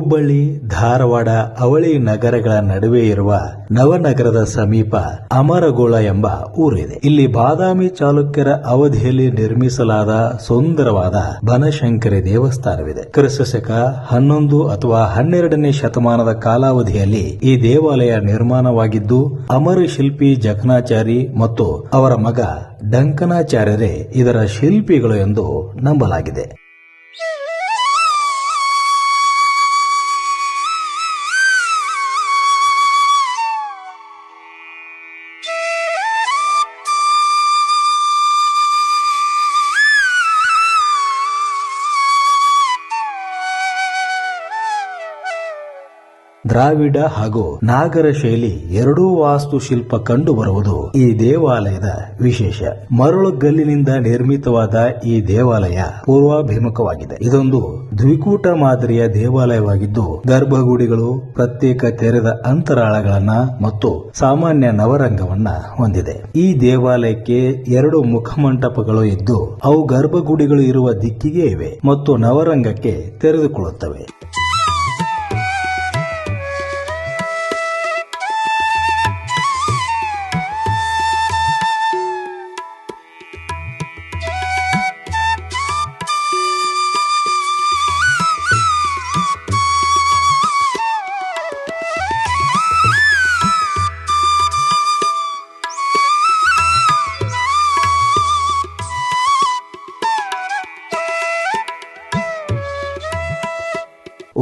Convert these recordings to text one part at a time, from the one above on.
ಹುಬ್ಬಳ್ಳಿ, ಧಾರವಾಡ, ಅವಳಿ ನಗರಗಳ ನಡುವೆ ಇರುವ ನವನಗರದ ಸಮೀಪ ಅಮರಗೋಳ ಎಂಬ ಊರಿದೆ. ಇಲ್ಲಿ ಬಾದಾಮಿ ಚಾಲುಕ್ಯರ ಅವಧಿಯಲ್ಲಿ ನಿರ್ಮಿಸಲಾದ ಸುಂದರವಾದ ಬನಶಂಕರಿ ದೇವಸ್ಥಾನವಿದೆ. ಕ್ರಿಸ್ತಶಕ 11 ಅಥವಾ 12ನೇ ಶತಮಾನದ ಕಾಲಾವಧಿಯಲ್ಲಿ ಈ ದೇವಾಲಯ ನಿರ್ಮಾಣವಾಗಿದ್ದು ಅಮರ ಶಿಲ್ಪಿ ಜಕಣಾಚಾರಿ ಮತ್ತು ಅವರ ಮಗ ಡಂಕನಾಚಾರ್ಯರೇ ಇದರ ಶಿಲ್ಪಿಗಳು ಎಂದು ನಂಬಲಾಗಿದೆ. ದ್ರಾವಿಡ ಹಾಗೂ ನಾಗರ ಶೈಲಿ ಎರಡೂ ವಾಸ್ತುಶಿಲ್ಪ ಕಂಡುಬರುವುದು ಈ ದೇವಾಲಯದ ವಿಶೇಷ. ಮರಳುಗಲ್ಲಿನಿಂದ ನಿರ್ಮಿತವಾದ ಈ ದೇವಾಲಯ ಪೂರ್ವಾಭಿಮುಖವಾಗಿದೆ. ಇದೊಂದು ದ್ವಿಕೂಟ ಮಾದರಿಯ ದೇವಾಲಯವಾಗಿದ್ದು ಗರ್ಭಗುಡಿಗಳು, ಪ್ರತ್ಯೇಕ ತೆರೆದ ಅಂತರಾಳಗಳನ್ನ ಮತ್ತು ಸಾಮಾನ್ಯ ನವರಂಗವನ್ನ ಹೊಂದಿದೆ. ಈ ದೇವಾಲಯಕ್ಕೆ 2 ಮುಖಮಂಟಪಗಳು ಇದ್ದು ಅವು ಗರ್ಭಗುಡಿಗಳು ಇರುವ ದಿಕ್ಕಿಗೆ ಇವೆ ಮತ್ತು ನವರಂಗಕ್ಕೆ ತೆರೆದುಕೊಳ್ಳುತ್ತವೆ.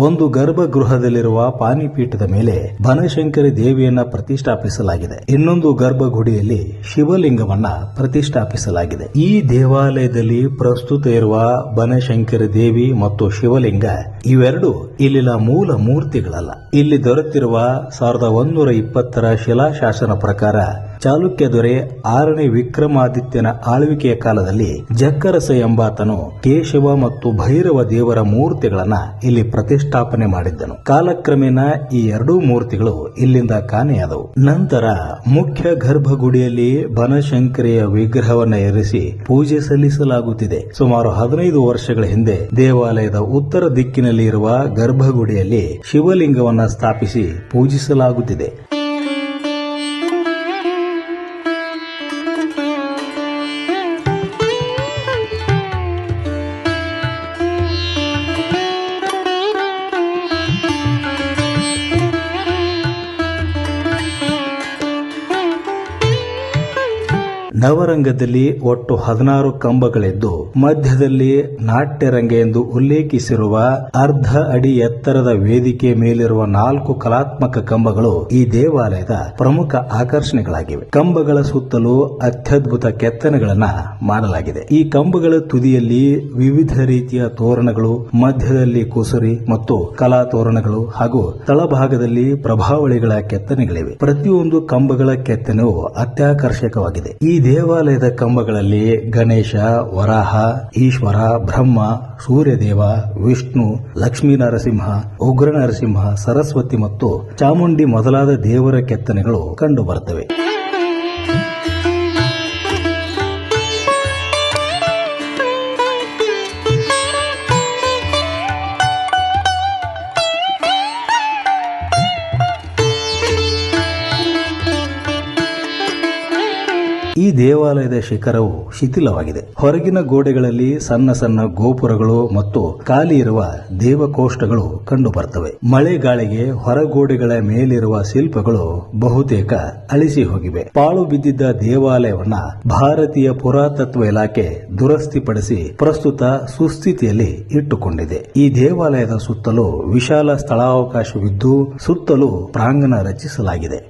ಒಂದು ಗರ್ಭಗೃಹದಲ್ಲಿರುವ ಪಾಣಿಪೀಠದ ಮೇಲೆ ಬನಶಂಕರಿ ದೇವಿಯನ್ನ ಪ್ರತಿಷ್ಠಾಪಿಸಲಾಗಿದೆ. ಇನ್ನೊಂದು ಗರ್ಭಗುಡಿಯಲ್ಲಿ ಶಿವಲಿಂಗವನ್ನ ಪ್ರತಿಷ್ಠಾಪಿಸಲಾಗಿದೆ. ಈ ದೇವಾಲಯದಲ್ಲಿ ಪ್ರಸ್ತುತ ಇರುವ ಬನಶಂಕರಿ ದೇವಿ ಮತ್ತು ಶಿವಲಿಂಗ ಇವೆರಡು ಇಲ್ಲಿನ ಮೂಲ ಮೂರ್ತಿಗಳಲ್ಲ. ಇಲ್ಲಿ ದೊರೆತಿರುವ 1120ರ ಶಿಲಾಶಾಸನ ಪ್ರಕಾರ ಚಾಲುಕ್ಯ ದೊರೆ 6ನೇ ವಿಕ್ರಮಾದಿತ್ಯನ ಆಳ್ವಿಕೆಯ ಕಾಲದಲ್ಲಿ ಜಕ್ಕರಸ ಎಂಬಾತನು ಕೇಶವ ಮತ್ತು ಭೈರವ ದೇವರ ಮೂರ್ತಿಗಳನ್ನ ಇಲ್ಲಿ ಪ್ರತಿಷ್ಠಾಪನೆ ಮಾಡಿದ್ದನು. ಕಾಲಕ್ರಮೇಣ ಈ 2 ಮೂರ್ತಿಗಳು ಇಲ್ಲಿಂದ ಕಾಣೆಯಾದವು. ನಂತರ ಮುಖ್ಯ ಗರ್ಭಗುಡಿಯಲ್ಲಿ ಬನಶಂಕರಿಯ ವಿಗ್ರಹವನ್ನ ಇರಿಸಿ ಪೂಜೆ ಸಲ್ಲಿಸಲಾಗುತ್ತಿದೆ. ಸುಮಾರು 15 ವರ್ಷಗಳ ಹಿಂದೆ ದೇವಾಲಯದ ಉತ್ತರ ದಿಕ್ಕಿನಲ್ಲಿ ಇರುವ ಗರ್ಭಗುಡಿಯಲ್ಲಿ ಶಿವಲಿಂಗವನ್ನ ಸ್ಥಾಪಿಸಿ ಪೂಜಿಸಲಾಗುತ್ತಿದೆ. ನವರಂಗದಲ್ಲಿ ಒಟ್ಟು 16 ಕಂಬಗಳಿದ್ದು ಮಧ್ಯದಲ್ಲಿ ನಾಟ್ಯರಂಗ ಎಂದು ಉಲ್ಲೇಖಿಸಿರುವ ಅರ್ಧ ಅಡಿ ಎತ್ತರದ ವೇದಿಕೆ ಮೇಲಿರುವ 4 ಕಲಾತ್ಮಕ ಕಂಬಗಳು ಈ ದೇವಾಲಯದ ಪ್ರಮುಖ ಆಕರ್ಷಣೆಗಳಾಗಿವೆ. ಕಂಬಗಳ ಸುತ್ತಲೂ ಅತ್ಯದ್ಭುತ ಕೆತ್ತನೆಗಳನ್ನ ಮಾಡಲಾಗಿದೆ. ಈ ಕಂಬಗಳ ತುದಿಯಲ್ಲಿ ವಿವಿಧ ರೀತಿಯ ತೋರಣಗಳು, ಮಧ್ಯದಲ್ಲಿ ಕುಸುರಿ ಮತ್ತು ಕಲಾ ತೋರಣಗಳು ಹಾಗೂ ತಳಭಾಗದಲ್ಲಿ ಪ್ರಭಾವಳಿಗಳ ಕೆತ್ತನೆಗಳಿವೆ. ಪ್ರತಿಯೊಂದು ಕಂಬಗಳ ಕೆತ್ತನೆಯು ಅತ್ಯಾಕರ್ಷಕವಾಗಿದೆ. ಈ ದೇವಾಲಯದ ಕಂಬಗಳಲ್ಲಿ ಗಣೇಶ, ವರಾಹ, ಈಶ್ವರ, ಬ್ರಹ್ಮ, ಸೂರ್ಯದೇವ, ವಿಷ್ಣು, ಲಕ್ಷ್ಮೀ ನರಸಿಂಹ, ಉಗ್ರ ನರಸಿಂಹ, ಸರಸ್ವತಿ ಮತ್ತು ಚಾಮುಂಡಿ ಮೊದಲಾದ ದೇವರ ಕೆತ್ತನೆಗಳು ಕಂಡುಬರುತ್ತವೆ. ಈ ದೇವಾಲಯದ ಶಿಖರವು ಶಿಥಿಲವಾಗಿದೆ. ಹೊರಗಿನ ಗೋಡೆಗಳಲ್ಲಿ ಸಣ್ಣ ಸಣ್ಣ ಗೋಪುರಗಳು ಮತ್ತು ಖಾಲಿ ಇರುವ ದೇವಕೋಷ್ಠಗಳು ಕಂಡುಬರುತ್ತವೆ. ಮಳೆಗಾಳಿಗೆ ಹೊರಗೋಡೆಗಳ ಮೇಲಿರುವ ಶಿಲ್ಪಗಳು ಬಹುತೇಕ ಅಳಿಸಿ ಹೋಗಿವೆ. ಪಾಳು ಬಿದ್ದಿದ್ದ ದೇವಾಲಯವನ್ನ ಭಾರತೀಯ ಪುರಾತತ್ವ ಇಲಾಖೆ ದುರಸ್ತಿಪಡಿಸಿ ಪ್ರಸ್ತುತ ಸುಸ್ಥಿತಿಯಲ್ಲಿ ಇಟ್ಟುಕೊಂಡಿದೆ. ಈ ದೇವಾಲಯದ ಸುತ್ತಲೂ ವಿಶಾಲ ಸ್ಥಳಾವಕಾಶವಿದ್ದು ಸುತ್ತಲೂ ಪ್ರಾಂಗಣ ರಚಿಸಲಾಗಿದೆ.